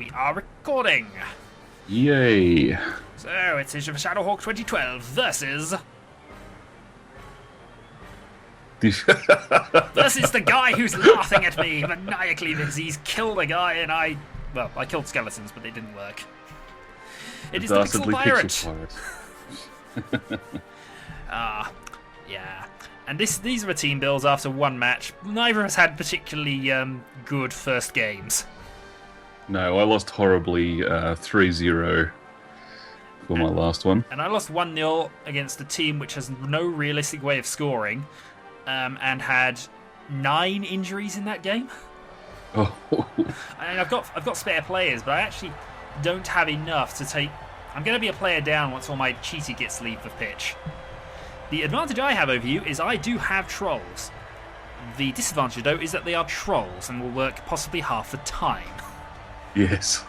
We are recording! Yay! So, it's Age of Shadowhawk 2012 versus... versus the guy who's laughing at me maniacally because he's killed a guy and I killed skeletons, but they didn't work. It is the Pixelpirate! Yeah. And these are the team builds after one match. Neither of us had particularly good first games. No, I lost horribly 3-0 for my last one. And I lost 1-0 against a team which has no realistic way of scoring and had 9 injuries in that game. Oh. And I've got spare players, but I actually don't have enough to take... I'm going to be a player down once all my Cheaty Gits leave the pitch. The advantage I have over you is I do have trolls. The disadvantage, though, is that they are trolls and will work possibly half the time. Yes.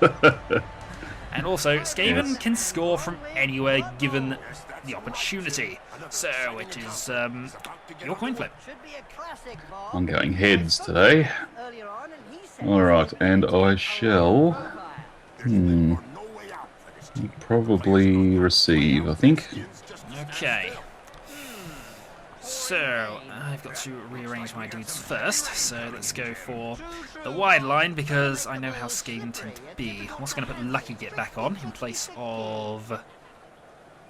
And also, Skaven can score from anywhere given the opportunity. So it is your coin flip. I'm going heads today. Alright, and I shall... probably receive, I think. Okay. So, I've got to rearrange my dudes first, so let's go for the wide line, because I know how Skaven tend to be. I'm also going to put Lucky Git back on, in place of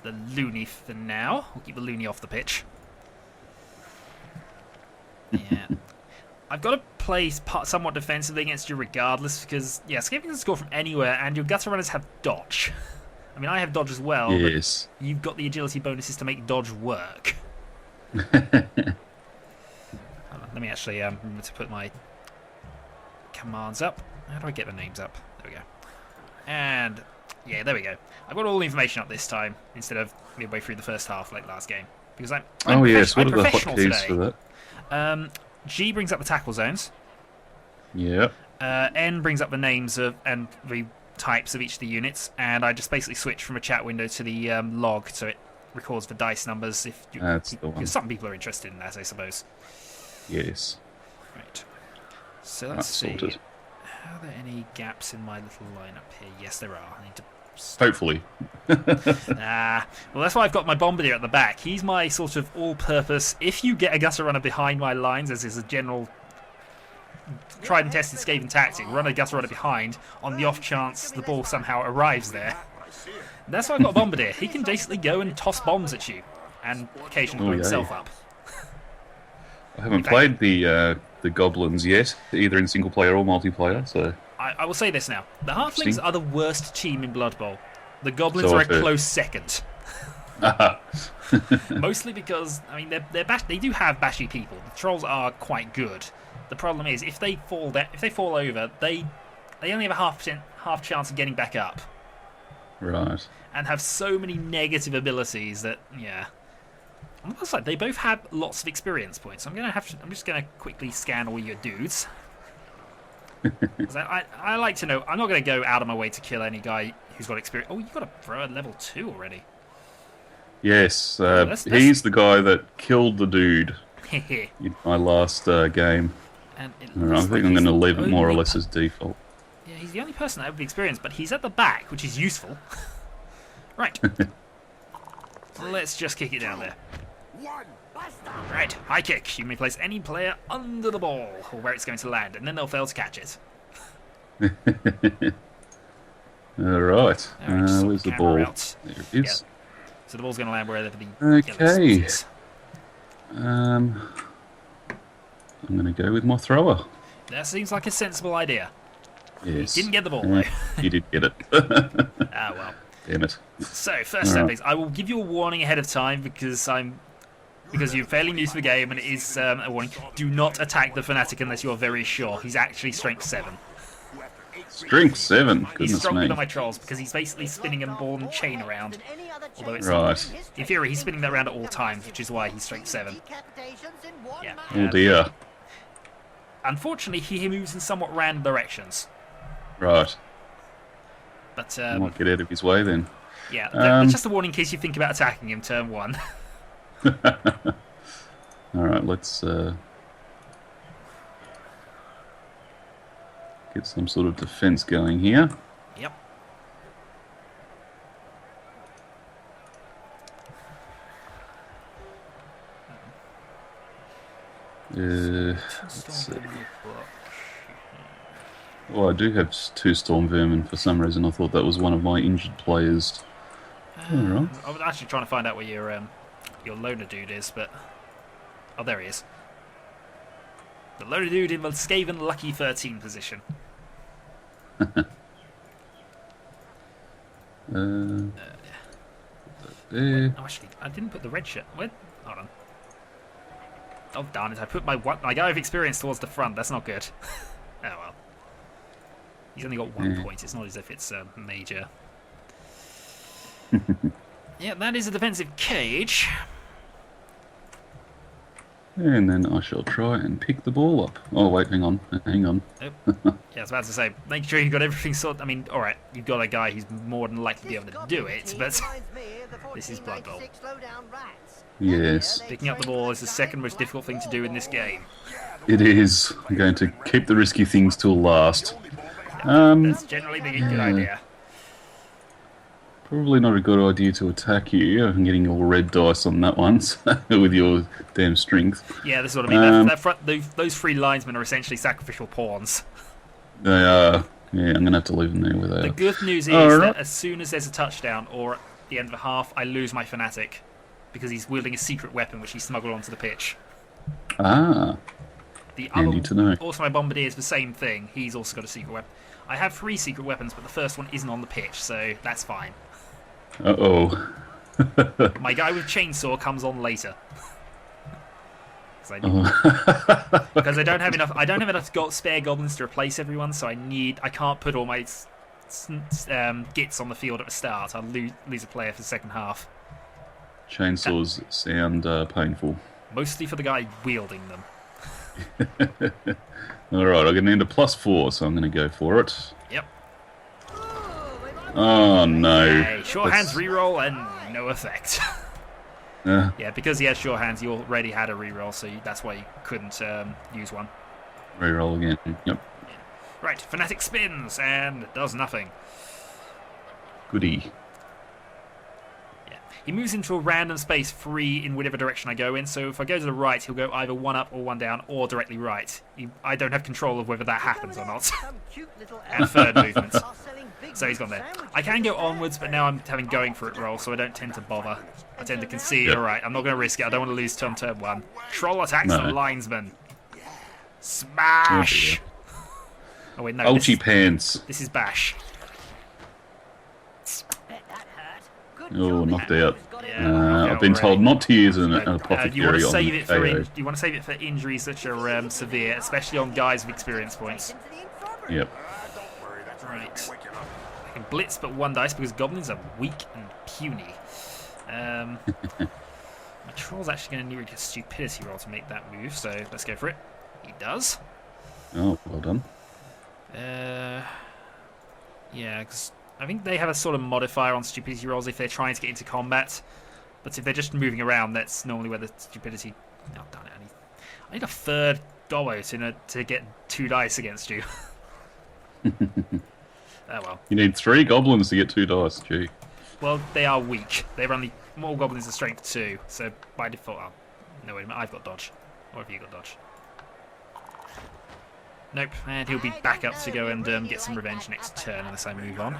the Loony for now. We'll keep the Loony off the pitch. Yeah. I've got to play somewhat defensively against you regardless, because, yeah, Skaven can score from anywhere, and your gutter runners have dodge. I mean, I have dodge as well, yes. But you've got the agility bonuses to make dodge work. Let me actually remember to put my commands up. How do I get the names up? There we go. And yeah, there we go. I've got all the information up this time instead of midway through the first half like last game, because I'm oh yes, what I'm are the professional hotkeys today. for that? G brings up the tackle zones. Yeah. N brings up the names of and the types of each of the units, and I just basically switch from a chat window to the log, so it records the dice numbers if you, that's the one. Because some people are interested in that, I suppose. Yes. Right. So let's see. Sorted. Are there any gaps in my little lineup here? Yes, there are. I need to... Hopefully. Well, that's why I've got my Bombardier at the back. He's my sort of all-purpose... If you get a gutter runner behind my lines, as is a general tried and tested Skaven tactic, run a gutter runner behind on the off chance the ball somehow arrives there. That's why I've got a Bombardier. He can basically go and toss bombs at you and occasionally blow himself up. I haven't played the Goblins yet, either in single player or multiplayer, so... I will say this now. The Halflings are the worst team in Blood Bowl. The Goblins are a close second. Mostly because, I mean, they do have bashy people. The Trolls are quite good. The problem is, if they fall over, they only have a half chance of getting back up. Right. And have so many negative abilities that, yeah. On the other side, they both have lots of experience points. I'm just gonna quickly scan all your dudes. Because I like to know. I'm not gonna go out of my way to kill any guy who's got experience. Oh, you got a thrower level 2 already. Yes, he's the guy that killed the dude in my last game. And I think I'm going to leave it more or less as default. Yeah, he's the only person that have the experience, but he's at the back, which is useful. Right. Let's just kick it down there. Right, high kick. You may place any player under the ball, or where it's going to land, and then they'll fail to catch it. Alright, where's the ball? Out. There it is. Yeah. So the ball's going to land wherever the okay. is. I'm going to go with my thrower. That seems like a sensible idea. Yes. He didn't get the ball, though. He did get it. Ah, well. Damn it. So, first step is, I will give you a warning ahead of time because you're fairly new to the game, and it is a warning. Do not attack the Fanatic unless you're very sure. He's actually strength 7. Strength 7? He's stronger me. than my trolls because he's basically spinning a ball and chain around. Although it's right. In theory, he's spinning that around at all times, which is why he's strength 7. Yeah. Oh dear. Unfortunately, he moves in somewhat random directions. Right. But I might get out of his way then. Yeah, that's just a warning in case you think about attacking him turn 1. Alright, let's get some sort of defense going here. Let's see. Oh, I do have 2 Storm Vermin for some reason. I thought that was one of my injured players. I was actually trying to find out where your loner dude is, but... Oh, there he is. The loner dude in the Skaven Lucky 13 position. There. Oh, actually, I didn't put the red shirt. Where? Hold on. Oh, darn it. I put my guy of experience towards the front. That's not good. Oh, well. He's only got 1 point. It's not as if it's major. Yeah, that is a defensive cage. And then I shall try and pick the ball up. Oh, wait, hang on. Oh. Yeah, I was about to say, make sure you've got everything sorted. I mean, alright, you've got a guy who's more than likely to be able to do it, but this is Bloodbowl. Yes. Picking up the ball is the second most difficult thing to do in this game. It is. I'm going to keep the risky things till last. That's generally the good idea. Probably not a good idea to attack you. I'm getting all red dice on that one with your damn strength. Yeah, this is what I mean. Those 3 linesmen are essentially sacrificial pawns. They are. Yeah, I'm going to have to leave them there with that. The good news is that as soon as there's a touchdown or at the end of the half, I lose my fanatic because he's wielding a secret weapon which he smuggled onto the pitch. Ah. Handy to know. Also, my bombardier is the same thing. He's also got a secret weapon. I have 3 secret weapons, but the first one isn't on the pitch, so that's fine. Uh-oh. My guy with chainsaw comes on later. Because I don't have enough. I don't have enough spare goblins to replace everyone, so I can't put all my gits on the field at the start. I'll lose a player for the second half. Chainsaws sound painful. Mostly for the guy wielding them. Alright, I'm going to need a +4, so I'm going to go for it. Yep. Oh no. Okay, sure hands reroll and no effect. Yeah, because he has sure hands, you already had a reroll, so that's why you couldn't use one. Reroll again, yep. Yeah. Right, Fanatic spins and does nothing. Goody. Yeah. He moves into a random space free in whatever direction I go in, so if I go to the right, he'll go either 1 up or 1 down, or directly right. I don't have control of whether that happens or not. And third movement. So he's gone there. I can go onwards, but now I'm having going for it roll, so I don't tend to bother. I tend to concede. Yep. Alright, I'm not going to risk it. I don't want to lose turn 1. Troll attacks the linesman. Smash! Oh wait, no. Ouchie pants. This is bash. Oh, knocked out. Yeah, I've been told not to use an apothecary you want to save it for you want to save it for injuries which are severe, especially on guys with experience points. Yep. Right. I can blitz but 1 dice because goblins are weak and puny. My troll's actually going to need a stupidity roll to make that move, so let's go for it. He does. Oh, well done. Yeah, because I think they have a sort of modifier on stupidity rolls if they're trying to get into combat. But if they're just moving around, that's normally where the stupidity... Oh, darn it. I need a 3rd gobbo to get 2 dice against you. Oh well. You need 3 goblins to get 2 dice, gee. Well, they are weak. They're only... More goblins are strength 2, so by default... Oh, no, wait a minute. I've got dodge. Or have you got dodge? Nope, and he'll be back up to go and get some revenge next turn unless I move on.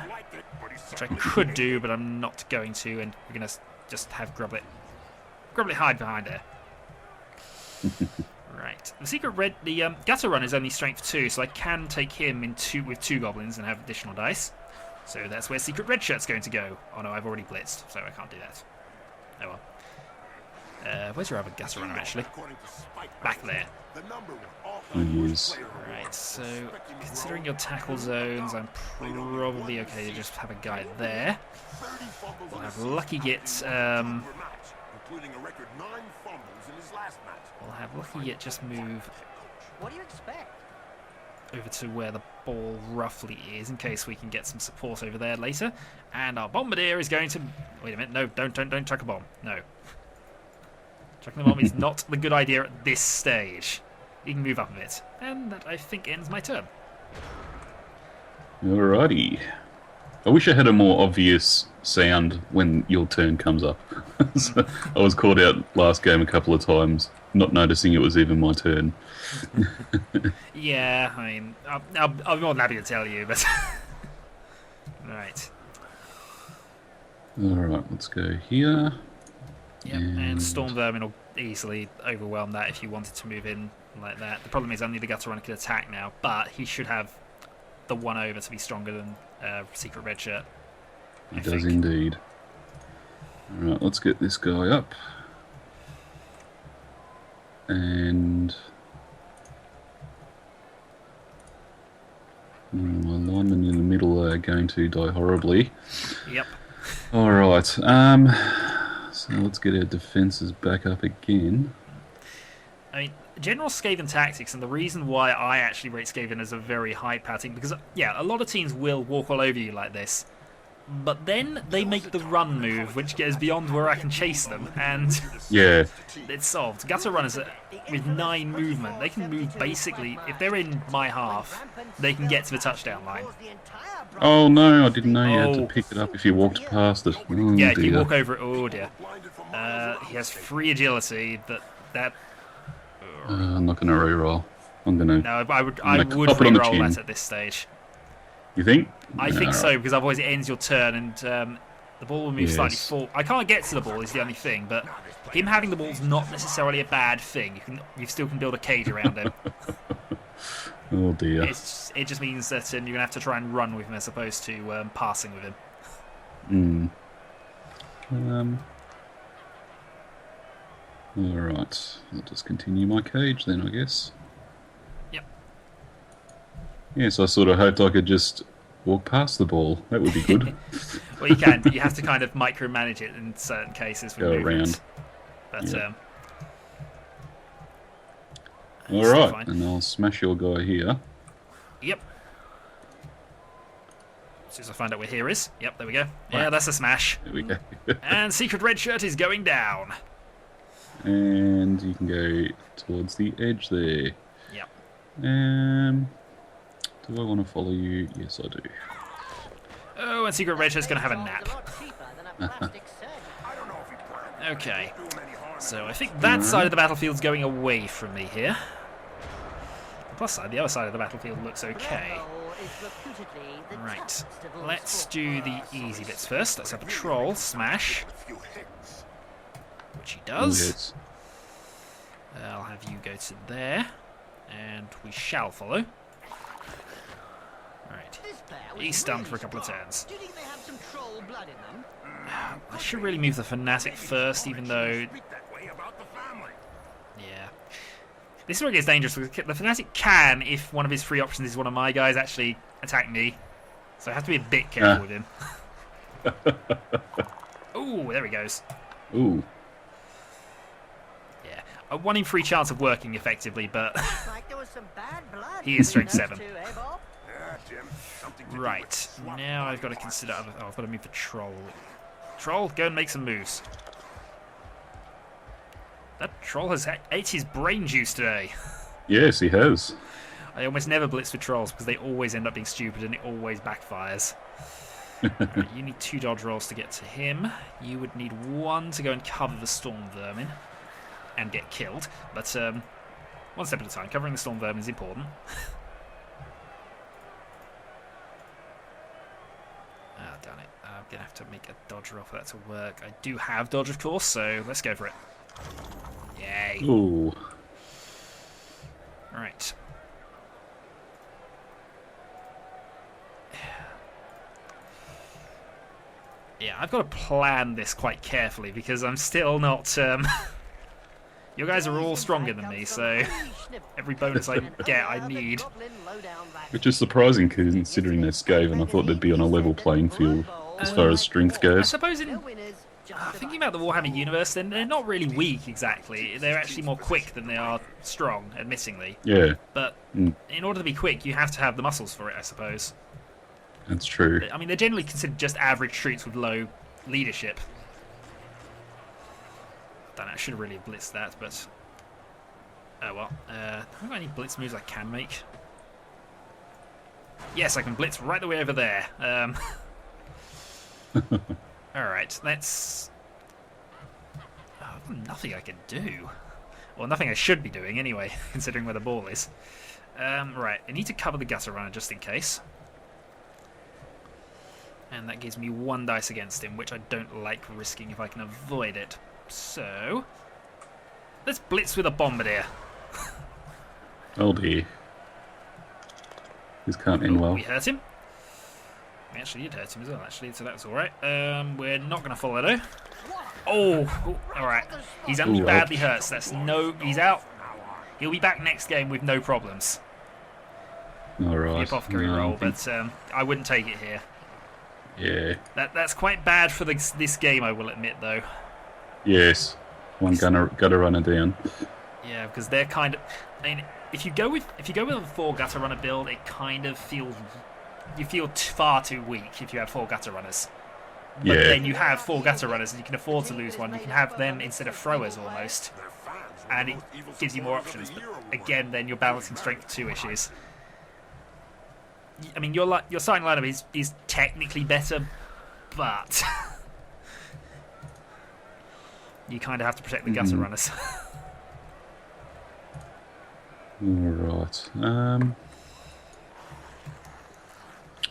Which I could do, but I'm not going to, and we're going to just have Grublet hide behind there. Right. The secret red... The Gutter Run is only strength 2, so I can take him with 2 goblins and have additional dice. So that's where Secret Red Shirt's going to go. Oh no, I've already blitzed, so I can't do that. Oh well. Where's your other Gutter Runner, actually? Back there. Yes. Right, so considering your tackle zones, I'm probably okay to just have a guy there. We'll have Lucky Git. We'll have Lucky Git just move over to where the ball roughly is, in case we can get some support over there later. And our Bombardier is going to... Wait a minute, no, don't chuck a bomb. No. Chucking the bomb is not the good idea at this stage. You can move up a bit. And that, I think, ends my turn. Alrighty. I wish I had a more obvious sound when your turn comes up. So I was caught out last game a couple of times, not noticing it was even my turn. Yeah, I mean, I'm more than happy to tell you, but... Right. Alright, let's go here. Yep, and Storm Vermin will easily overwhelm that if you wanted to move in like that. The problem is only the Gutter Runner can attack now, but he should have the 1 over to be stronger than Secret Red Shirt. He does indeed. Alright, let's get this guy up. And... my linemen in the middle are going to die horribly. Yep. Alright, so let's get our defences back up again. I mean, general Skaven tactics, and the reason why I actually rate Skaven as a very high patting, because, yeah, a lot of teams will walk all over you like this, but then they make the run move, which goes beyond where I can chase them, and yeah, it's solved. Gutter Runners, with 9 movement, they can move basically, if they're in my half, they can get to the touchdown line. Oh no, I didn't know you had to pick it up if you walked past it. Oh, yeah, dear. if you walk over it, oh dear. He has 3 agility, that... I'm not going to re-roll. I'm going to... No, I would re-roll that at this stage. You think? I think so, because otherwise it ends your turn, and the ball will move slightly forward. I can't get to the ball is the only thing, but him having the ball is not necessarily a bad thing. You still can build a cage around him. Oh dear. It just means that you're going to have to try and run with him as opposed to passing with him. Alright, I'll just continue my cage then, I guess. Yep. Yes, I sort of hoped I could just walk past the ball. That would be good. Well, you can, but you have to kind of micromanage it in certain cases. Go around. But, yep. Alright, and I'll smash your guy here. Yep. As soon as I find out where here is. Yep, there we go. Yeah, that's a smash. There we go. And Secret Red Shirt is going down. And you can go towards the edge there. Yep. Do I want to follow you? Yes, I do. Oh, and Secret Red Shirt's going to have a nap. Okay. So I think that side of the battlefield's going away from me here. The plus side, the other side of the battlefield looks okay. Right. Let's do the easy bits first. Let's have a troll smash. Which he does. Yes. I'll have you go to there. And we shall follow. Right. He's stunned for a couple of turns. I should really move the Fanatic first, even though... Yeah. This is where it gets dangerous, because the Fanatic can, if one of his free options is one of my guys, actually attack me. So I have to be a bit careful with him. Ooh, there he goes. Ooh. Yeah. A 1 in 3 chance of working effectively, but he is strength 7. Right. Now I've got to consider... Oh, I've got to move the Troll. Troll, go and make some moves. That Troll has ate his brain juice today. Yes, he has. I almost never blitz with Trolls because they always end up being stupid and it always backfires. Right, you need 2 dodge rolls to get to him. You would need 1 to go and cover the Storm Vermin and get killed. But 1 step at a time. Covering the Storm Vermin is important. Ah, damn it. I'm going to have to make a dodge roll for that to work. I do have dodge, of course, so let's go for it. Yay. Ooh. Right. Yeah, I've got to plan this quite carefully because I'm still not... You guys are all stronger than me, so every bonus I get, I need. Which is surprising considering they're Skaven. I thought they'd be on a level playing field as far as strength I goes. suppose thinking about the Warhammer universe, then they're not really weak exactly. They're actually more quick than they are strong, admittingly. Yeah. But in order to be quick, you have to have the muscles for it, I suppose. That's true. I mean, they're generally considered just average troops with low leadership. Don't know, I should have really blitzed that, but... Oh well. Have I got any blitz moves I can make? Yes, I can blitz right the way over there. Alright, let's... Oh, nothing I can do. Well, nothing I should be doing anyway, considering where the ball is. Right, I need to cover the gutter runner just in case. And that gives me 1 dice against him, which I don't like risking if I can avoid it. So, let's blitz with a bombardier. Oh dear. This can't end well. We hurt him. We actually did hurt him as well, actually, so that's alright. We're not going to follow though. Oh, alright. He's only badly hurt, so that's no... He's out. He'll be back next game with no problems. Alright. The apothecary roll, but I wouldn't take it here. Yeah. That's quite bad for this game, I will admit, though. Yes. One gutter runner down. Yeah, because they're kind of... I mean, if you go with a 4 gutter runner build, it kind of feels... You feel far too weak if you have 4 gutter runners. But then you have 4 gutter runners and you can afford to lose one. You can have them instead of throwers almost. And it gives you more options. But again, then you're balancing strength 2 issues. I mean, your starting lineup is technically better, but you kind of have to protect the gutter runners. Alright.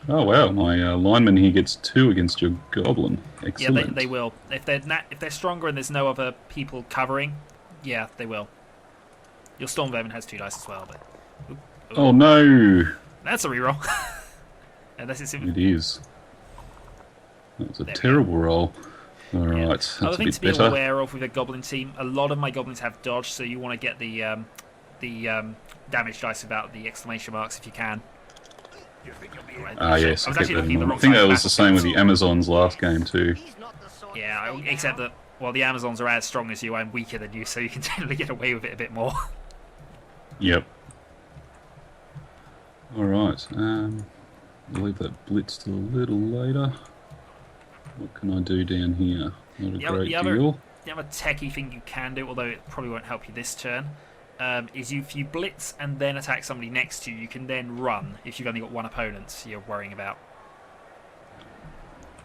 Oh wow, my lineman here gets 2 against your goblin. Excellent. Yeah, they will. If they're stronger and there's no other people covering, yeah, they will. Your storm vermin has 2 dice as well, but. Ooh. Oh no! That's a reroll. Unless it's It is. That was a terrible roll. Alright, yeah. that's Other a thing bit to be better. aware of with a goblin team, a lot of my goblins have dodge, so you want to get the damage dice without the exclamation marks if you can. Ah yes, I was actually looking at the I wrong think side that of was the the same with the Amazons last game too. Yeah, except that, well, the Amazons are as strong as you, I'm weaker than you, so you can generally get away with it a bit more. Yep. Alright, I'll leave that blitz till a little later. What can I do down here? Not a great deal. The other techie thing you can do, although it probably won't help you this turn, is if you blitz and then attack somebody next to you, you can then run if you've only got 1 opponent you're worrying about.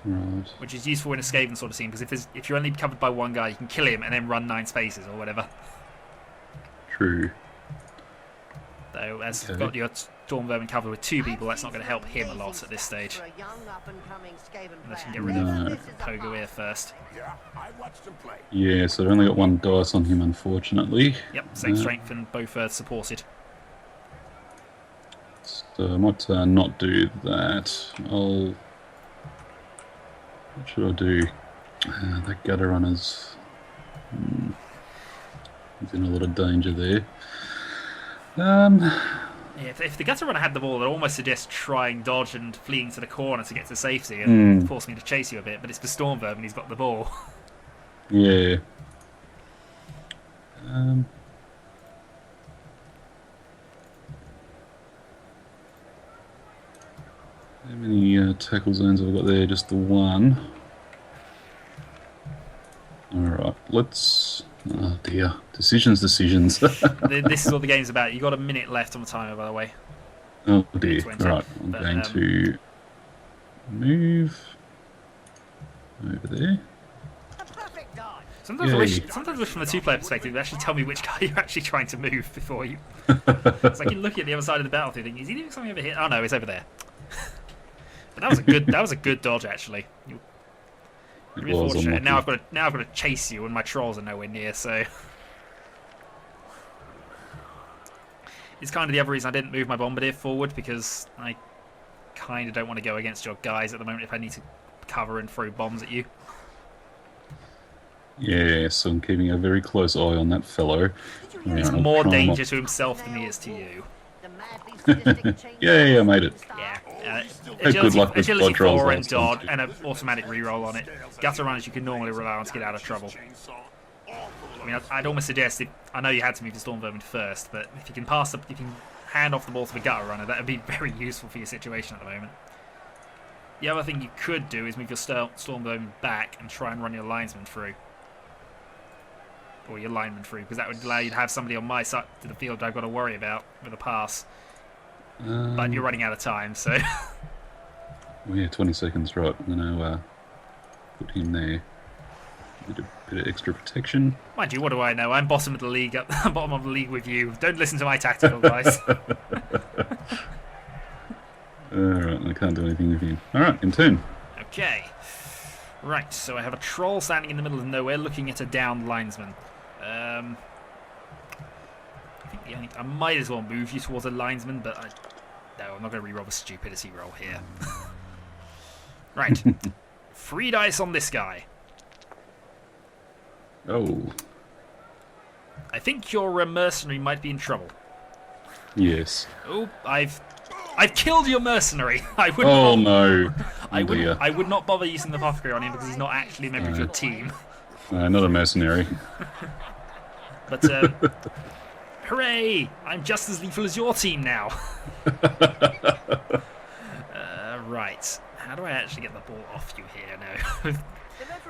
Right. Which is useful in a Skaven sort of scene, because if you're only covered by 1 guy, you can kill him and then run 9 spaces or whatever. True. Though, as you've got your Storm Vermin covered with 2 people, that's not going to help him a lot at this stage. Unless you can get rid of Pogoir first. Yeah, so I've only got 1 dice on him, unfortunately. Yep, same strength and both supported. So I might not do that. What should I do? That gutter runner's... he's in a lot of danger there. Yeah, if the gutter runner had the ball, it almost suggests trying dodge and fleeing to the corner to get to safety and force me to chase you a bit, but it's the Storm Vermin, he's got the ball. Yeah. How many tackle zones have I got there? Just the 1. Alright, let's... Oh dear. Decisions. This is what the game's about. You've got a minute left on the timer, by the way. Oh dear. 20. Right, I'm going to move over there. Sometimes I wish from a 2-player perspective, they actually tell me which guy you're actually trying to move before you... It's like you look at the other side of the battlefield thinking, is he doing something over here? Oh no, it's over there. But that was a good dodge, actually. Really fortunate. Now I've got to chase you, and my trolls are nowhere near. So it's kind of the other reason I didn't move my bombardier forward, because I kind of don't want to go against your guys at the moment if I need to cover and throw bombs at you. Yeah, so I'm keeping a very close eye on that fellow. He's more danger to himself than he is to you. Yeah, I made it. Yeah. Good luck with agility dodge rolls 4 and last time. dodge and an automatic reroll on it. Gutter runners you can normally rely on to get out of trouble. I mean, I'd almost suggest I know you had to move the Storm Vermin first, but if you can you can hand off the ball to the gutter runner, that would be very useful for your situation at the moment. The other thing you could do is move your Storm Vermin back and try and run your linesman through. Or your lineman through, because that would allow you to have somebody on my side to the field I've got to worry about with a pass. But you're running out of time, so... Well, yeah, 20 seconds, right. I'm going to Put him there. Bit of extra protection. Mind you, what do I know? I'm bottom of the league, bottom of the league with you. Don't listen to my tactical advice. Alright, I can't do anything with you. Alright, in turn. Okay. Right, so I have a troll standing in the middle of nowhere looking at a downed linesman. I think I might as well move you towards a linesman, but no, I'm not going to re-roll a stupidity roll here. Right. 3 dice on this guy. Oh. I think your mercenary might be in trouble. Yes. Oh, I've killed your mercenary. I would Oh not, no. I would not bother using the apothecary on him because he's not actually a member of your team. Not a mercenary. But hooray! I'm just as lethal as your team now. Right. How do I actually get the ball off you here now?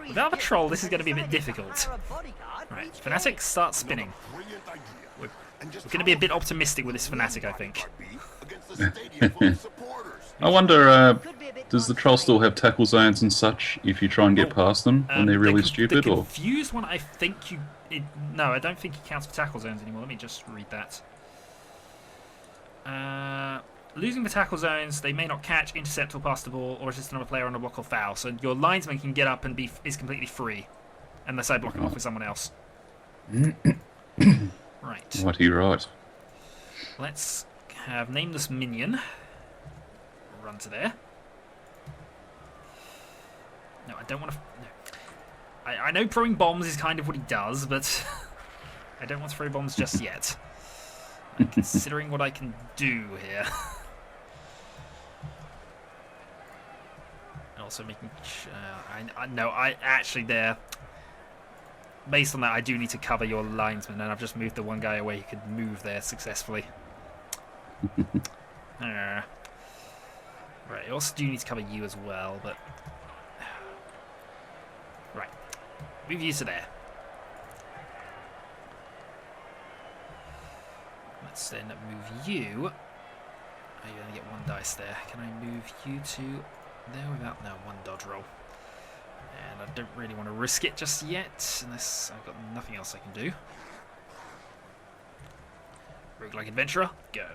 Without the troll, this is going to be a bit difficult. Right, Fanatic starts spinning. We're going to be a bit optimistic with this Fanatic, I think. I wonder, does the troll still have tackle zones and such if you try and get past them when they're really stupid? The confused one, I think you... no, I don't think he counts for tackle zones anymore. Let me just read that. Losing the tackle zones, they may not catch, intercept, or pass the ball, or assist another player on a block or foul. So your linesman can get up and is completely free, unless I block him off with someone else. Right. Right. Let's have nameless minion run to there. No, I don't want to. No. I know throwing bombs is kind of what he does, but I don't want to throw bombs just yet. I'm considering what I can do here. And also making... I actually there... Based on that, I do need to cover your linesman, and I've just moved the one guy away who could move there successfully. Right, I also do need to cover you as well, but... Right. Move you to there. Let's then move you. Oh, you only get 1 dice there. Can I move you to there without... No, 1 dodge roll. And I don't really want to risk it just yet, unless I've got nothing else I can do. Roguelike Adventurer, go.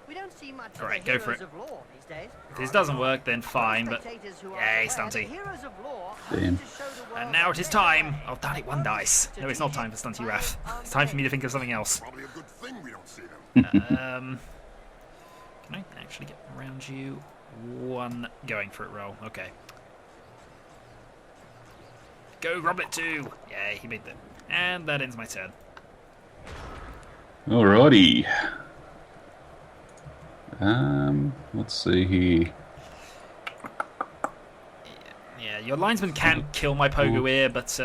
We don't see much Alright, go for it. of law these days. If this doesn't work, then fine, but... Yay, Stunty. Damn. And now it is time. Oh, darn it, 1 dice. No, it's not time for Stunty Wrath. It's time for me to think of something else. Probably a good thing we don't see them. Can I actually get around you? 1 going for it roll. Okay. Go, Roblet 2! Yay, he made that. And that ends my turn. Alrighty. Let's see here. Yeah, your linesman can kill my Pogo here, but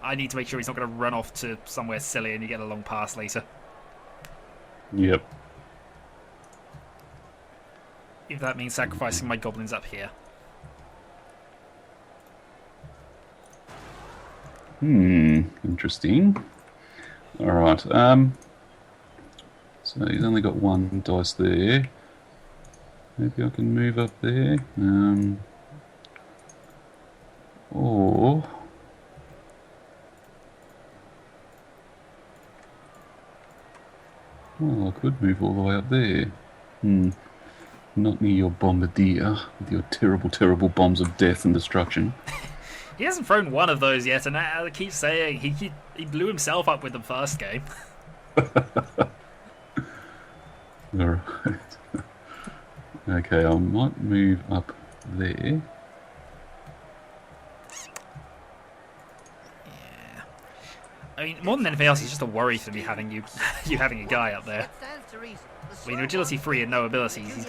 I need to make sure he's not going to run off to somewhere silly and you get a long pass later. Yep. If that means sacrificing my goblins up here. Interesting. Alright, so he's only got 1 dice there. Maybe I can move up there. Or... Well, I could move all the way up there. Not near your bombardier with your terrible, terrible bombs of death and destruction. He hasn't thrown 1 of those yet, and I keep saying he blew himself up with the first game. Alright. Okay, I might move up there. Yeah. I mean, more than anything else, it's just a worry for me having you having a guy up there. I mean, agility 3 and no abilities,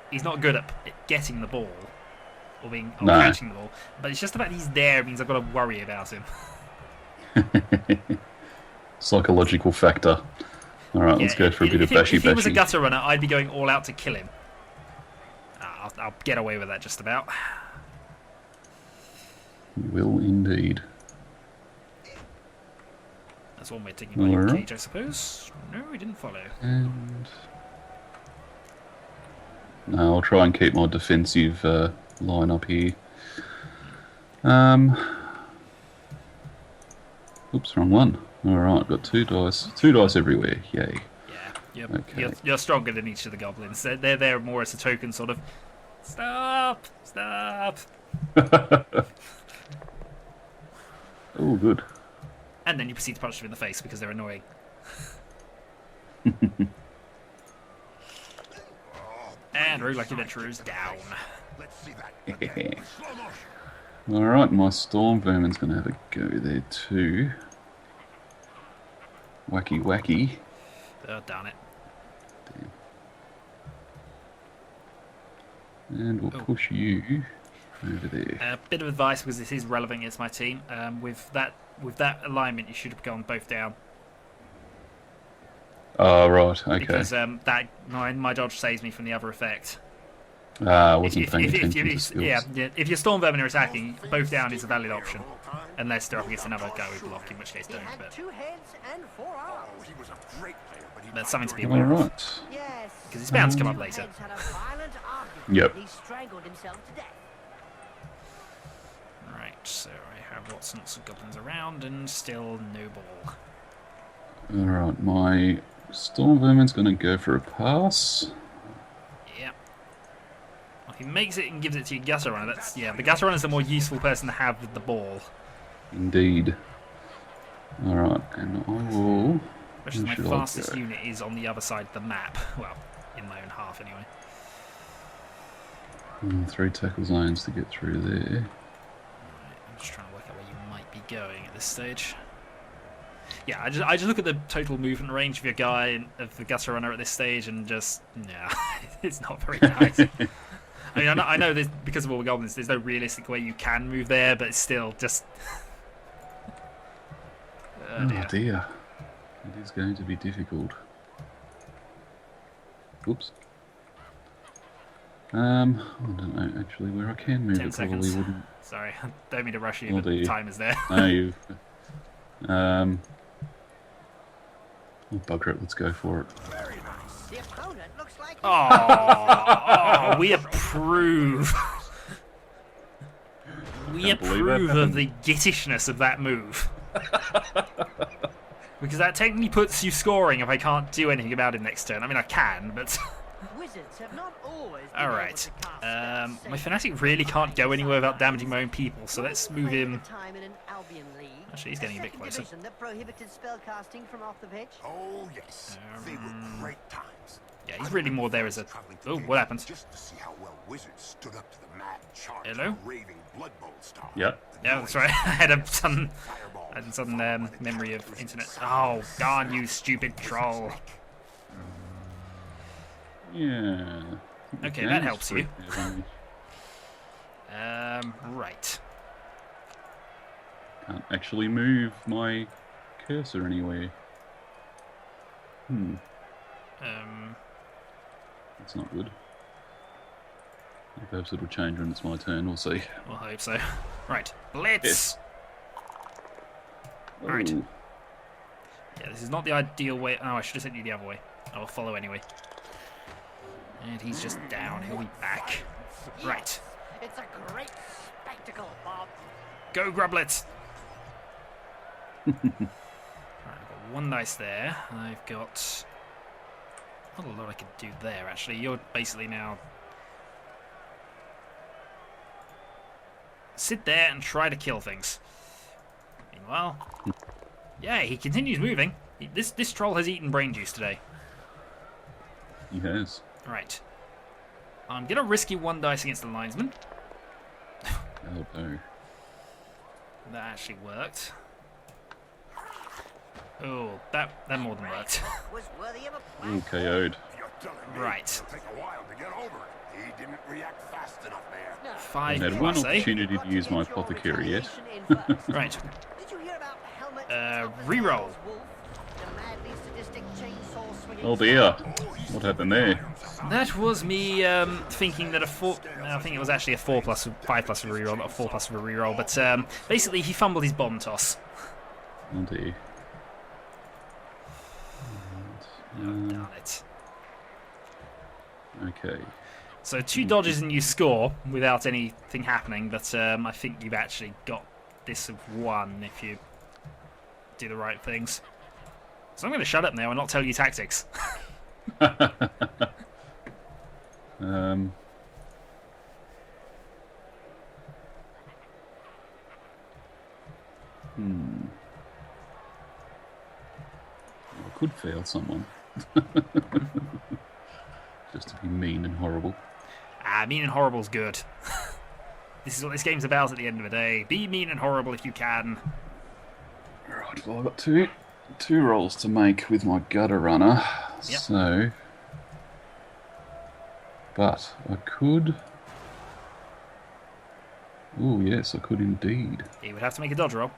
he's not good at getting the ball. Or catching the ball. But it's just the fact he's there means I've got to worry about him. Psychological factor. Alright, let's go for a bit of bashy-bashy. If he was a gutter runner, I'd be going all out to kill him. I'll get away with that just about. You will indeed. That's one way of taking my cage, I suppose. No, he didn't follow. And... No, I'll try and keep my defensive line up here. Oops, wrong one. Alright, got 2 dice. 2 dice everywhere, yay. Yeah, Okay. you're stronger than each of the goblins. They're there more as a token, sort of. Stop! Stop! Oh, good. And then you proceed to punch them in the face because they're annoying. And roguelike adventurers down. Let's see that again. Slow motion. Alright, my storm vermin's going to have a go there too. Wacky, wacky. Oh, darn it. And we'll push you over there. A bit of advice, because this is relevant against my team. With that alignment, you should have gone both down. Oh, right, okay. Because my dodge saves me from the other effect. I wasn't paying attention to skills. Yeah, if your storm vermin are attacking, both down is a valid option. Unless they're up against another guy with block, in which case don't. He had But 2 heads and 4 arms. Oh, he was a great player, but he that's something to be aware of. Alright. Yes. Because it's bound to come up Two later. heads had a violent argument. Yep. He strangled himself to death. Right, so I have lots and lots of goblins around, and still no ball. Alright, my storm vermin's going to go for a pass. Yeah. Well, if he makes it and gives it to your gutter runner, the gutter runner's the more useful person to have with the ball. Indeed. Alright, and I will... Especially where my should I fastest go? unit is on the other side of the map. Well, in my own half anyway. 3 tackle zones to get through there. Right, I'm just trying to work out where you might be going at this stage. Yeah, I just look at the total movement range of your guy and of the gutter runner at this stage, and just it's not very nice. I mean, I know there's, because of all the goblins, there's no realistic way you can move there, but it's still just. Oh dear. It is going to be difficult. Oops. I don't know actually where I can move. 10 it probably seconds. wouldn't. Sorry, I don't mean to rush you, Oh, but the dear. time is there. No, you. Oh bugger it! Let's go for it. very nice. The opponent looks like Oh, we approve. We Can't believe that approve of happened. the gittishness of that move. Because that technically puts you scoring if I can't do anything about it next turn. I mean, I can, but... wizards have not always been Alright. able to cast spells My safe. fanatic really can't go anywhere without damaging my own people, so let's move Played him... at the time in an Albion league, Actually, he's getting a bit second closer. division that prohibited spell casting from off the pitch. Oh, yes. They were great times. Yeah, he's really more there as a... Oh, what happened? Just to see how well wizards stood up to the mad charge Hello? of the raving Bloodbowl star. Yep. Yeah, that's right. I had a sudden Fireball memory of internet. Oh, darn you, stupid troll. Yeah. Okay, that helps you. Yeah, Right. can't actually move my cursor anywhere. That's not good. Perhaps it'll change when it's my turn. We'll see. We'll hope so. Right, blitz! Yes. Right. Ooh. Yeah, this is not the ideal way. Oh, I should have sent you the other way. I will follow anyway. And he's just down. He'll be back. Right. It's a great spectacle, Bob. Go, Grublets! Right, I've got 1 dice there. I've got... not a lot I could do there, actually. You're basically now... sit there and try to kill things. Meanwhile... yeah, he continues moving. This troll has eaten brain juice today. He has. Right. I'm going to risk you 1 dice against the linesman. Oh no. That actually worked. Oh, that more than worked. Was worthy of a Ooh, plaque. KO'd. You're telling me Right. it'll take a while to get over it. He didn't react fast enough there. 5 I had one plus, eh? opportunity to use my apothecary yet. Right. Did you hear about helmet Reroll. Oh dear. What happened there? That was me thinking that I think it was actually a 4 plus 5 plus of a reroll, not a 4 plus of a reroll. But basically, he fumbled his bomb toss. Oh dear. Darn it. Okay. So 2 dodges and you score without anything happening, but I think you've actually got this of 1 if you do the right things. So I'm going to shut up now and not tell you tactics. I could fail someone. Just to be mean and horrible. Mean and horrible's good. This is what this game's about at the end of the day. Be mean and horrible if you can. Right, well I've got two rolls to make with my gutter runner. Yep. So... But I could... Oh yes, I could indeed. He would have to make a dodge roll.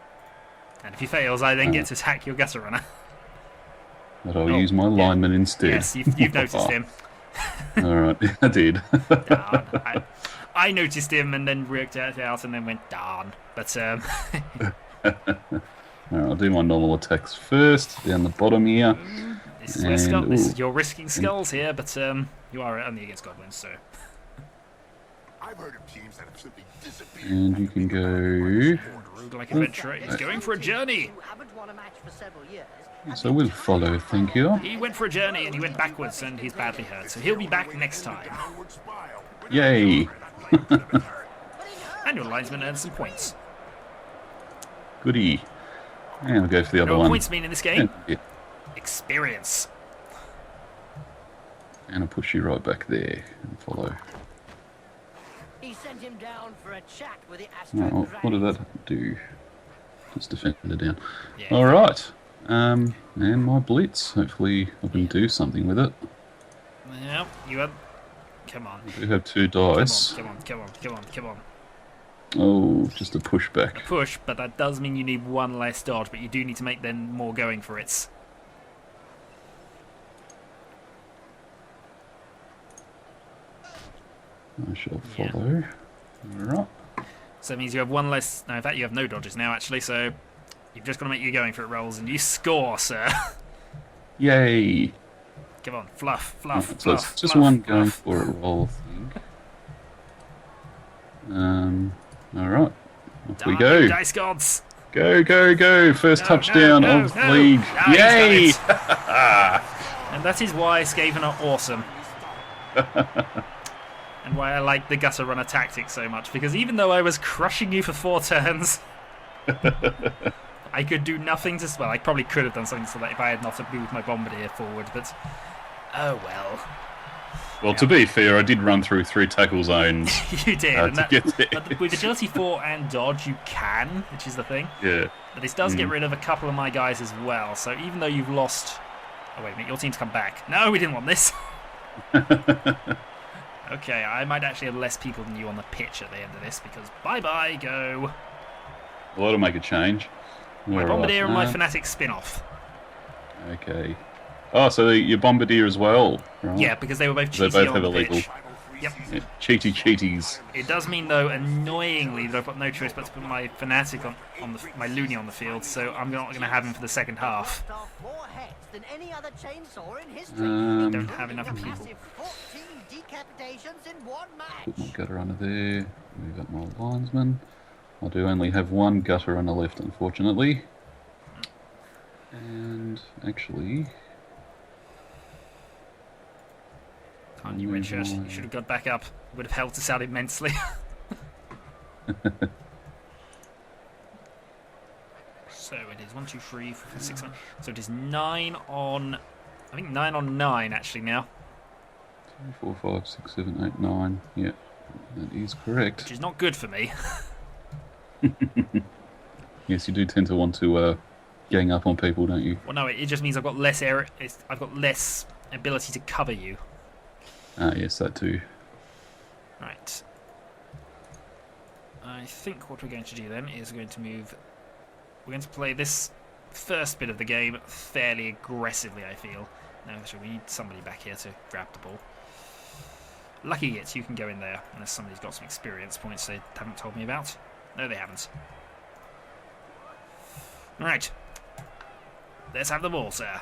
And if he fails, I then get to attack your gutter runner. But I'll use my lineman instead. Yes, you've noticed him. Alright, I did. Darn. I noticed him and then worked it out and then went, darn. But, Alright, I'll do my normal attacks first, down the bottom here. This is where this is you're risking skulls here, but you are only against goblins, so... I've heard of teams that have simply disappeared. And you can go... Roguelike adventurer is going for a journey. Who haven't won a match for several years. So we'll follow, thank you. He went for a journey and he went backwards and he's badly hurt, so he'll be back next time. Yay! And your linesman earns some points. Goody. And I'll go for the You other know what one. points mean in this game? Yeah. Experience. And I'll push you right back there and follow. He sent him down for a chat with the Oh, Astro what did that do? Just defend it down. Yeah. Alright. And my blitz. Hopefully I can do something with it. Yeah, you had... Come on. I do have 2 dice. Come on. Oh, just a pushback. Push, but that does mean you need 1 less dodge, but you do need to make then more going for it. I shall follow. Alright. So that means you have 1 less... No, in fact, you have no dodges now, actually, so... You've just got to make your going for it rolls, and you score, sir. Yay! Come on, fluff. So it's just fluff, one going fluff. for it roll, I think. Alright. Off we Darn go. you, Dice gods. Go. First touchdown of the league. Ah, Yay! he's done it. And that is why Skaven are awesome. And why I like the gutter runner tactic so much, because even though I was crushing you for 4 turns, I could do nothing to... Well, I probably could have done something so that if I had not moved my bombardier forward, but... Oh well. Well, to be fair, I did run through 3 tackle zones. You did. And to get there. but with agility 4 and dodge, you can, which is the thing. Yeah. But this does get rid of a couple of my guys as well, so even though you've lost... Oh, wait a minute, your team's come back. No, we didn't want this. Okay, I might actually have less people than you on the pitch at the end of this, because bye-bye, go. Well, that'll make a change. My Alright, Bombardier and my Fanatic spin-off. Okay. Oh, so your Bombardier as well, right? Yeah, because they were both They cheaty both on have the illegal. pitch. Yep. Yeah, cheaties. It does mean, though, annoyingly, that I've got no choice but to put my Fanatic on my Looney on the field, so I'm not going to have him for the second half. More heads than any other chainsaw in history. Don't have enough people. Massive 14 decapitations in 1 Put my match. gutter under there. Move up my linesman. I do only have 1 gutter on the left, unfortunately. And actually... Can't you, Richard? You should have got back up. It would have helped us out immensely. So it is 1, 2, 3, 4, 5, 6, 7. So it is 9 on... I think 9 on 9, actually, now. 2, 4, 5, 6, 7, 8, 9. Yeah, that is correct. Which is not good for me. Yes, you do tend to want to gang up on people, don't you? Well, no, it just means I've got less air. I've got less ability to cover you. Ah, yes, that too. Right. I think what we're going to do then is we're going to move... We're going to play this first bit of the game fairly aggressively, I feel. No, actually, we need somebody back here to grab the ball. Lucky Gits, you can go in there, unless somebody's got some experience points they haven't told me about. No, they haven't. Right. Let's have the ball, sir.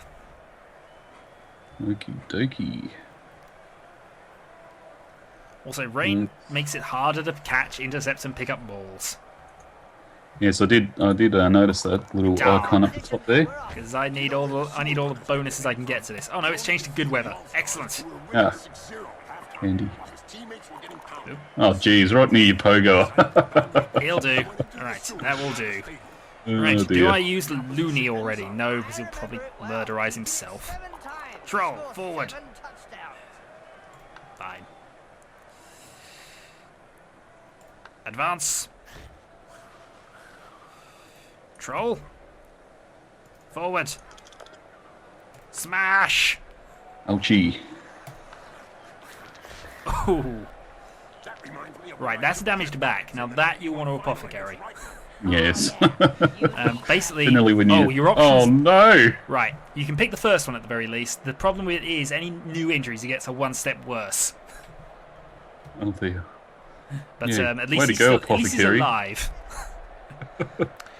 Okie dokie. Also, rain makes it harder to catch, intercept, and pick up balls. Yes, I did notice that little icon up the top there. Because I need all the bonuses I can get to this. Oh no, it's changed to good weather. Excellent. Ah, handy. Oh, geez, right near your pogo. He'll do. Alright, that will do. Oh, Right, do dear. I use Looney already? No, because he'll probably murderize himself. Troll, forward. Fine. Advance. Troll. Forward. Smash. Ouchie. Ooh. Right, that's damage to back. Now that you want to apothecary. Yes. Basically, Generally when you... your options. Oh, no! Right, you can pick the first one at the very least. The problem with it is any new injuries he gets are one step worse. Oh, dear. But Yeah, at way least to he's go, still, at least he's apothecary. alive.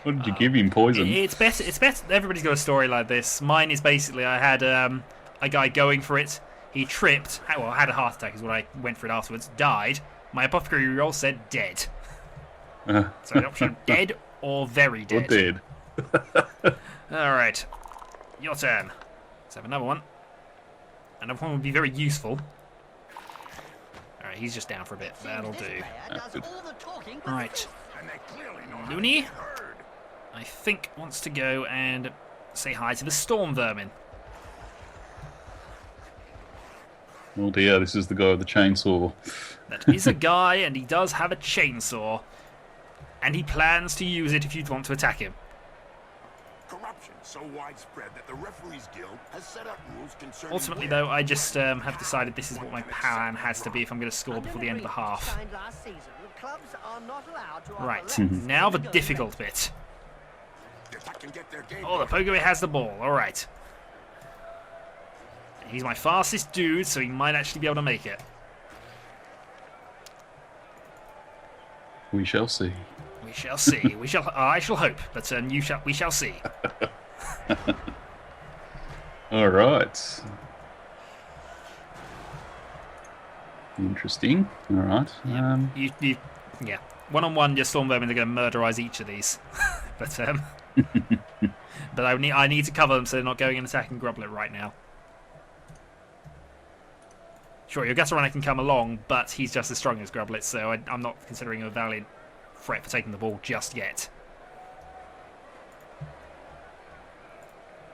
What did you give him? Poison? It's better. It's better. Everybody's got a story like this. Mine is basically I had a guy going for it. He tripped. Well, had a heart attack is what I went for it afterwards. Died. My apothecary roll said dead. So the option dead or very Or dead. dead. All right, your turn. Let's have another one. Another one would be very useful. All right, he's just down for a bit. That'll do. Right, Looney, I think wants to go and say hi to the storm vermin. Oh dear, this is the guy with the chainsaw. That is a guy, and he does have a chainsaw, and he plans to use it if you want to attack him. Corruption so widespread that the referees guild has set up rules concerning Ultimately, though, I just have decided this is what my plan has to be if I'm going to score before the end of the half. Right, now the difficult bit. Oh, the Pogo has the ball. All right. He's my fastest dude, so he might actually be able to make it. We shall see. We shall see. We shall. I shall hope, but we shall see. All right. Interesting. All right. Yeah. One-on-one, your storm vermin are going to murderize each of these, but but I need to cover them so they're not going and attacking Groblet right now. Sure, your Gutter Runner can come along, but he's just as strong as Groblet, so I'm not considering him a valid threat for taking the ball just yet.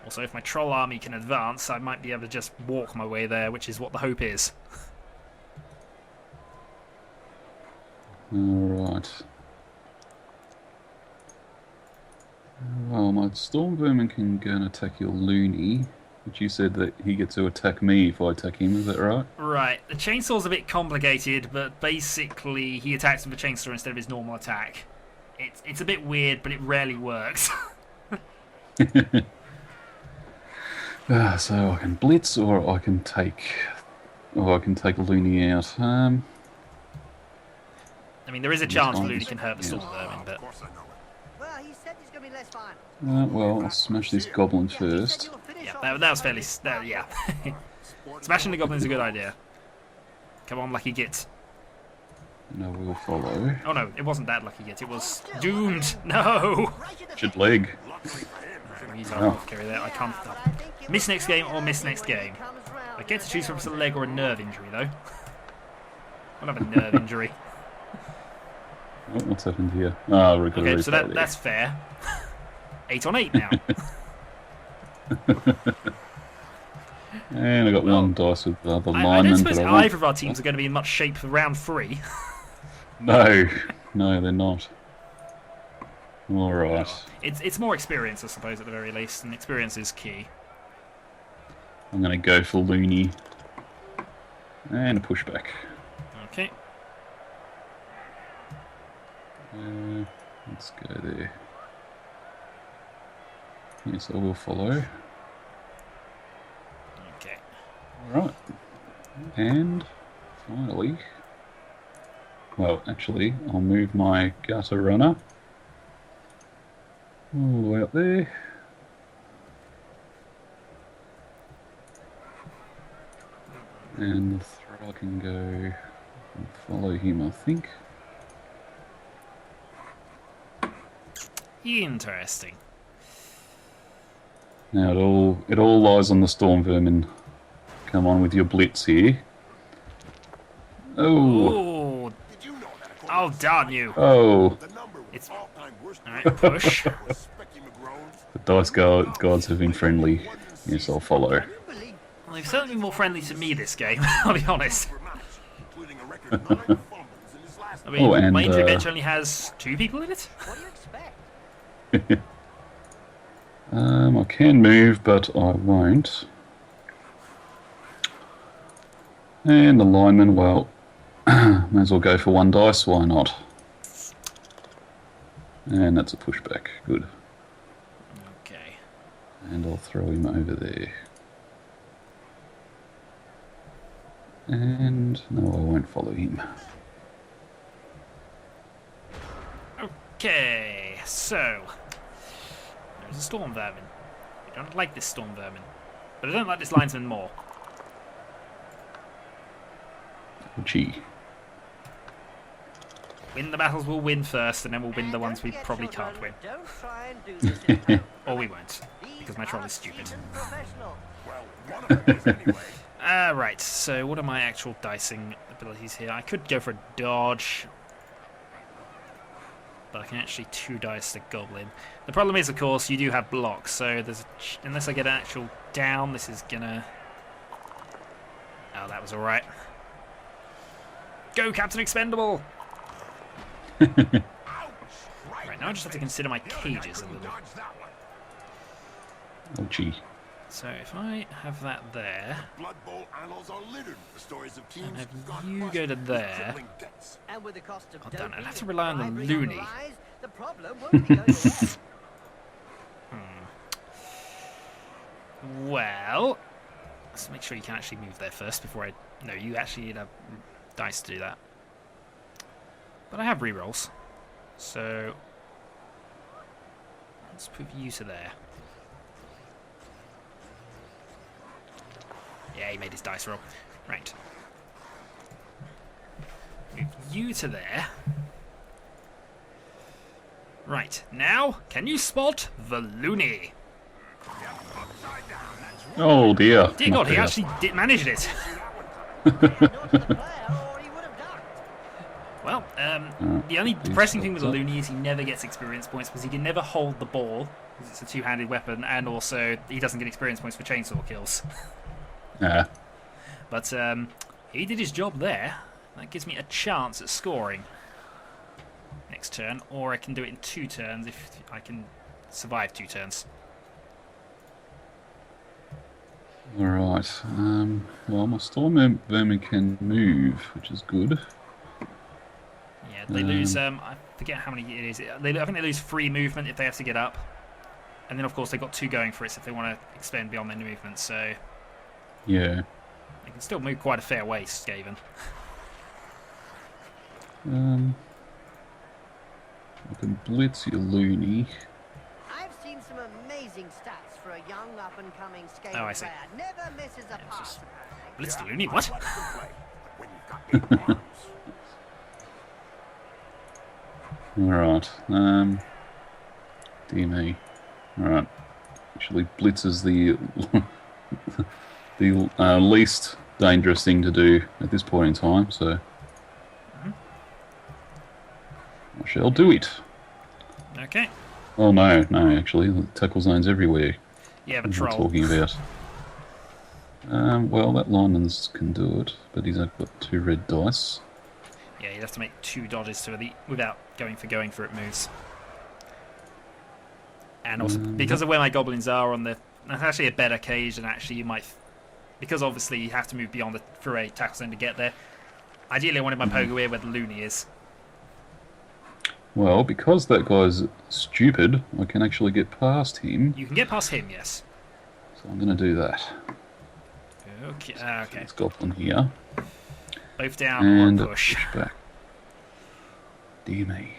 Also, if my Troll army can advance, I might be able to just walk my way there, which is what the hope is. All right. Well, my Storm Vermin can go and attack your Looney, but you said that he gets to attack me if I attack him, is that right? Right, the chainsaw's a bit complicated, but basically he attacks with a chainsaw instead of his normal attack. It's a bit weird, but it rarely works. So I can blitz, or I can take Looney out. I mean, there is a chance Looney can hurt the Storm Vermin, but... Well, I'll smash this Goblin first. Yeah, that was fairly... yeah. Smashing the Goblin is a good idea. Come on, Lucky Git. And I will follow. Oh no, it wasn't that Lucky Git, it was... Doomed! No! Should leg. He's off carry there. I can't... Miss next game or miss next game. I get to choose from a leg or a nerve injury, though. I'll have a nerve injury. Oh, what's happened here? Ah, we're going to Okay, so that's fair. 8 on 8 now. And I got one dice with the I lineman. don't suppose but either of our teams are going to be in much shape for round 3. No, they're not. All right. It's more experience, I suppose, at the very least, and experience is key. I'm going to go for Looney. And a pushback. Okay. Let's go there. Yes, I will follow. Okay. Alright. And finally... Well, actually, I'll move my Gutter Runner all the way up there. And the Thrall can go Follow him, I think. Interesting. Now it all lies on the storm vermin. Come on with your blitz here. Oh. Oh, Did you know that oh, darn you. Oh. the number was It's- all-time worst Alright, push. was Specky McGrones? The dice gods have been friendly. Yes, I'll follow. Well, they've certainly been more friendly to me this game, I'll be honest. Per match, including a record 9 fumbles in his last I mean, Oh, and, my injury bench only has 2 people in it. What do you expect? I can move, but I won't. And the lineman, well, may as well go for 1 dice, why not? And that's a pushback, good. Okay. And I'll throw him over there. And no, I won't follow him. Okay, so there's a storm vermin. I don't like this storm vermin, but I don't like this linesman more. Oh, gee. Win the battles we'll win first, and then we'll win the And ones don't we forget, probably children, can't win. Don't try and do this in town. Or we won't, These because my troll are is stupid. seasoned professionals. Well, one of them is anyway. Right, so what are my actual dicing abilities here? I could go for a dodge, but I can actually 2 dice the goblin. The problem is, of course, you do have blocks, so there's unless I get an actual down, this is gonna... Oh, that was alright. Go, Captain Expendable! Right, now I just have to consider my cages a little. Dodge that one. Oh, gee. So if I have that there, Bloodbowl annals are littered with stories of teams and have who've gone you bust go to with there, crippling debts. And with the cost of Oh, damn it, I'll doping have to and rely on the bribery loony. rise, the problem won't be going away. well, let's make sure you can actually move there first before I... No, you actually need a dice to do that. But I have rerolls, so let's put you to there. Yeah, he made his dice roll. Right. Move you to there. Right, now, can you spot the loony? Oh, dear. Dear God, he actually did manage it. Not to the player, or he would have ducked. Well, the only depressing thing with the loony is he never gets experience points because he can never hold the ball because it's a 2-handed weapon, and also he doesn't get experience points for chainsaw kills. Ah. But he did his job there. That gives me a chance at scoring next turn, or I can do it in 2 turns if I can survive 2 turns. Alright. Well, my storm vermin can move, which is good. Yeah, they lose. I forget how many it is. I think they lose 3 movement if they have to get up, and then of course they've got 2 going for it if they want to expand beyond their movement. So Yeah. they can still move quite a fair way, Skaven. I can blitz your loony. I've seen some amazing stats for a young up-and-coming Skaven Oh, I see. player. Never misses a it's pass. just- apparently. Blitz the loony. What? Like to play, but when you've got 8 arms, Alright. Dear me. Alright. Actually, blitz is the the least dangerous thing to do at this point in time, so I shall do it. Okay. Oh no, actually, the tackle zone's everywhere. Yeah, but What am I troll. talking about? Well, that lineman's can do it, but he's got 2 red dice. Yeah, you'd have to make 2 dodges to the without going for it moves. And also because of where my goblins are on the, that's actually a better cage than actually you might, because obviously you have to move beyond the through a tackle zone to get there. Ideally, I wanted my pogo here where the loony is. Well, because that guy's stupid, I can actually get past him, You can get past him, yes. so I'm going to do that. Okay. Okay. It's goblin here. Both down And or push. back. Dear me.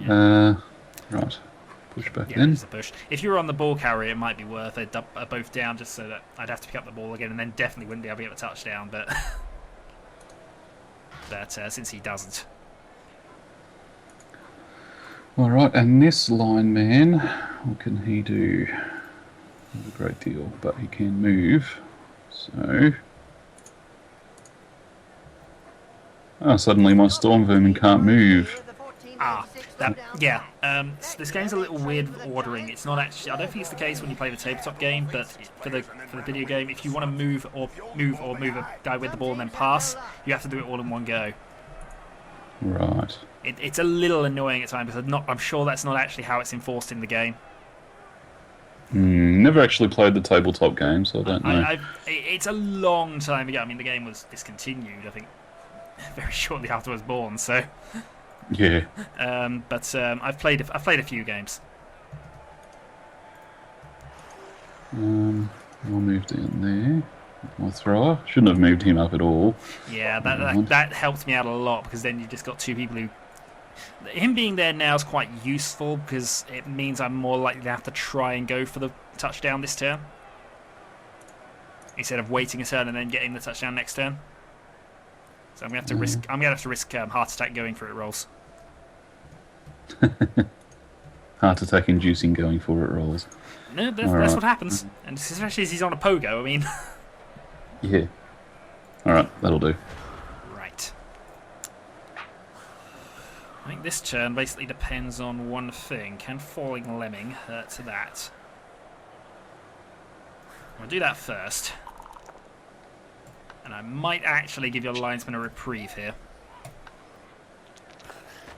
Yeah. Right. Push back Yeah, then. there's the push. If you were on the ball carrier, it might be worth it. Both down, just so that I'd have to pick up the ball again, and then definitely wouldn't be able to get a touchdown. But But since he doesn't. Alright, and this lineman, what can he do? Not a great deal, but he can move. So... Oh, suddenly my Storm Vermin can't move. Yeah. So this game's a little weird with ordering. It's not actually. I don't think it's the case when you play the tabletop game, but for the video game, if you want to move a guy with the ball and then pass, you have to do it all in one go. Right. It's a little annoying at times because I'm sure that's not actually how it's enforced in the game. Never actually played the tabletop game, so I don't know. It's a long time ago. I mean, the game was discontinued, I think, very shortly after I was born. So. Yeah. But I've played a few games. I'll move down there. My thrower shouldn't have moved him up at all. Yeah, that helped me out a lot because then you just got two people who. Him being there now is quite useful because it means I'm more likely to have to try and go for the touchdown this turn instead of waiting a turn and then getting the touchdown next turn. So I'm gonna have to risk. I'm gonna have to risk heart attack going for it rolls. Heart attack inducing going for it rolls. No, that's what happens, and especially as he's on a pogo. I mean. Yeah. All right, that'll do. Right. I think this turn basically depends on one thing: can falling lemming hurt to that? I'll do that first. And I might actually give your linesman a reprieve here.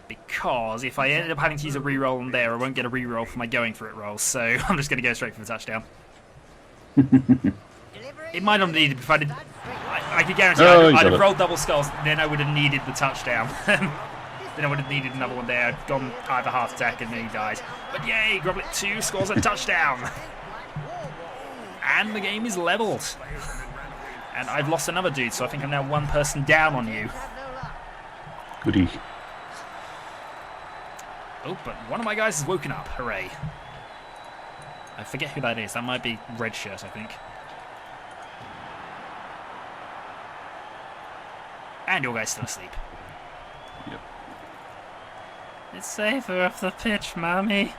Because if I end up having to use a reroll on there, I won't get a reroll for my going for it rolls, so I'm just going to go straight for the touchdown. It might not have needed if I did. I could guarantee I'd have rolled double skulls, then I would have needed the touchdown. Then I would have needed another one there. I'd gone either heart attack and then he died. But yay, Goblet 2 scores a touchdown. And the game is leveled. And I've lost another dude, so I think I'm now one person down on you. Goody. Oh, but one of my guys has woken up. Hooray. I forget who that is. That might be Red Shirt, I think. And your guy's still asleep. Yep. It's safer off the pitch, mommy.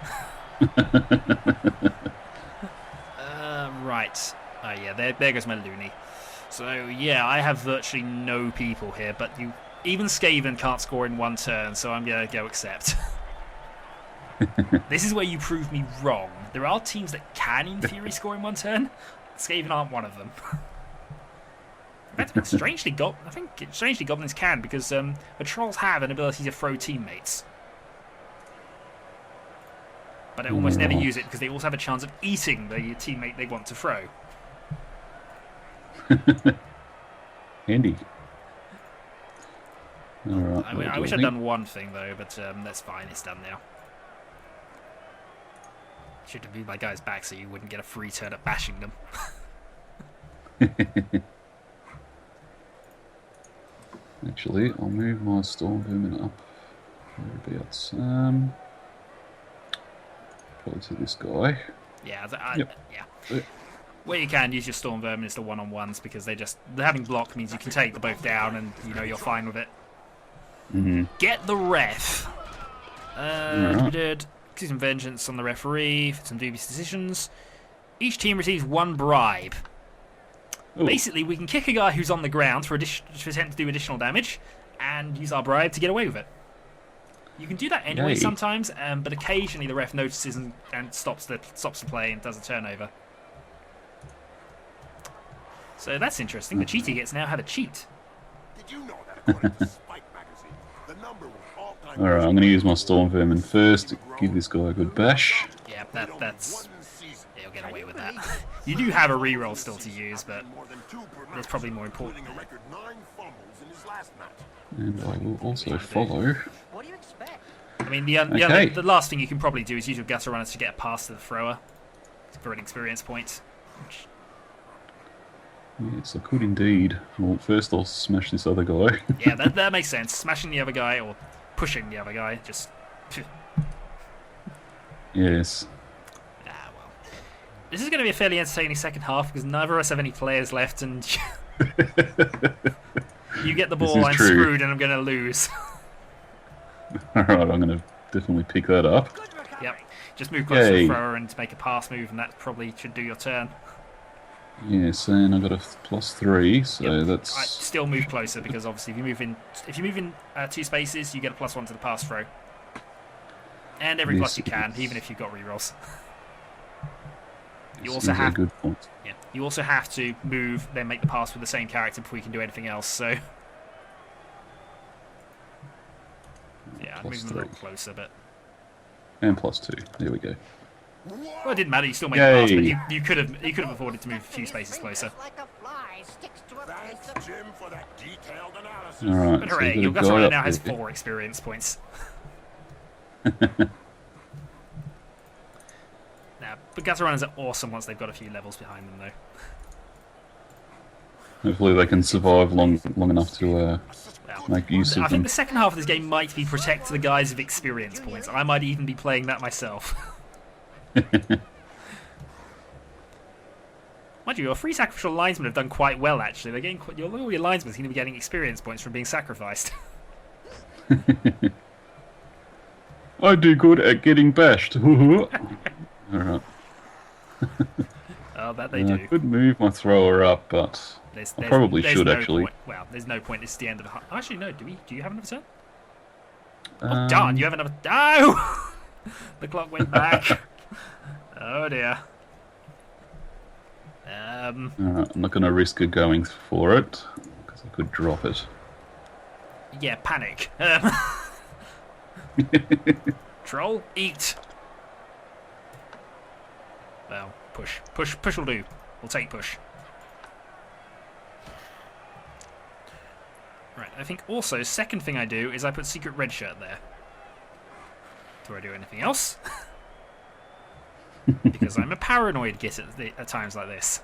Right. Oh, yeah, there goes my loony. So, yeah, I have virtually no people here, but even Skaven can't score in one turn, so I'm going to go accept. This is where you prove me wrong. There are teams that can, in theory, score in one turn. Skaven aren't one of them. In fact, strangely, Goblins can, because the Trolls have an ability to throw teammates. But they almost never use it, because they also have a chance of eating the teammate they want to throw. Handy. All right, I wish I'd done one thing, though, but that's fine. It's done now. Should have moved my guys back so you wouldn't get a free turn at bashing them. Actually, I'll move my Storm Vermin up. Whereabouts? Probably to this guy. Yeah, Yep. Where you can use your Storm Vermin is the one-on-ones because having block means you can take them both down and you're fine with it. Mm-hmm. Get the ref. We did some vengeance on the referee for some dubious decisions. Each team receives one bribe. Ooh. Basically, we can kick a guy who's on the ground to attempt to do additional damage and use our bribe to get away with it. You can do that anyway sometimes, but occasionally the ref notices and stops the play and does a turnover. So that's interesting. The Cheaty gets now how to cheat. Did you know that according to Spike magazine, the number was all-time. Alright, I'm going to use my Storm Vermin first to give this guy a good bash. Yeah, that's... He'll get away with that. You do have a reroll still to use, but it's probably more important. And I will also follow. What do you expect? I mean, the last thing you can probably do is use your gutter runners to get a pass to the thrower for an experience point. Yes, I could indeed. Well, first I'll smash this other guy. Yeah, that makes sense. Smashing the other guy or pushing the other guy, just... Yes. Ah, well. This is going to be a fairly entertaining second half because neither of us have any players left and... You get the This ball, is I'm true. screwed, and I'm going to lose. Alright, I'm going to definitely pick that up. Good recovery. Yep. Just move close to Yay. the thrower and make a pass move, and that probably should do your turn. Yes, and I got a +3, so Yep. that's... I still move closer because obviously if you move in 2 spaces, you get a +1 to the pass throw. And every plus This you can, is- even if you've got rerolls. You this also is a have good point. Yeah. You also have to move, then make the pass with the same character before you can do anything else. So yeah, I'd move them a little +3. closer, but And +2. There we go. well, it didn't matter. You still made the pass, but Yay. you could have afforded to move a few spaces closer. Like a fly sticks to a Thanks, piece of Jim, for that detailed analysis. Alright, But so hooray! we've Your got a gutter guy runner up now has there. 4 experience points. Nah, but gutter runners are awesome once they've got a few levels behind them, though. Hopefully they can survive long enough to Well, make use I of think them. the second half of this game might be protect the guys of experience points. I might even be playing that myself. Mind you, your free sacrificial linesmen have done quite well, actually. They're getting all your linesmen seem to be getting experience points from being sacrificed. I do good at getting bashed. Alright. Oh, that they I do. could move my thrower up, but I probably should, no actually. Point. Well, there's no point. This is the end of the... Actually, no. Do you have another turn? Oh, Um, darn. You have another... No! The clock went back. Oh, dear. I'm not going to risk it going for it, because I could drop it. Yeah, panic. Troll, eat. Well, push. Push will do. We'll take push. Right, I think also, second thing I do is I put secret red shirt there. Do I do anything else? Because I'm a paranoid git at times like this.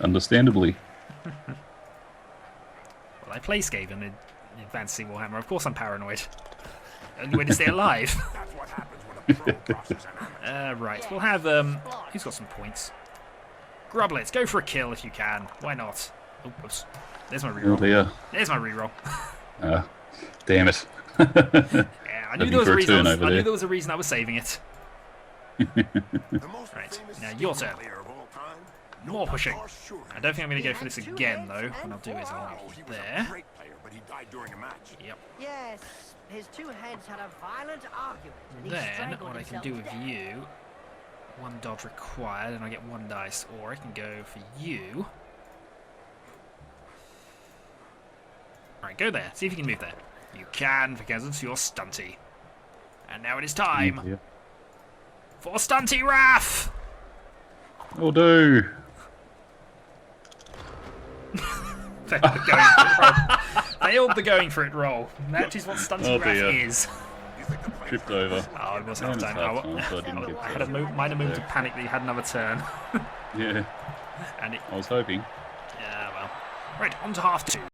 Understandably. Well, I play Skaven in Fantasy Warhammer. Of course I'm paranoid. Only way to stay alive. That's what happens when a pro crosses an amateur. Right, we'll have, who's got some points? Goblins, go for a kill if you can. Why not? Oh, whoops. There's my Oh reroll. dear. There's my reroll. Damn it. Yeah, I knew there was a for a reason. turn I over knew there. there was a reason I was saving it. The most Right, famous now your Skaven turn. player of all time, More pushing. Notar Sure. I don't think I'm going to go for He this had 2 again, heads though. and What I'll do is 4 I'll eyes. He have was it a there. great player, but he died during a match. Yep. Yes, his 2 heads had a violent argument. And he Then, strangled what I can himself do to with death. you... 1 dodge required, and I get 1 dice. Or I can go for you... Right, go there. See if you can move there. You can, because it's your stunty. And now it is time Yeah. for Stunty Wrath! Will do. Failed the going for it roll. That is what Stunty Oh, Wrath dear. is. You think the players Tripped over. Oh, it wasn't And it's enough time. half-time, so I didn't get I had a there. minor moment of panic that he had another turn. Yeah, And it... I was hoping. Yeah, well. Right, on to half 2.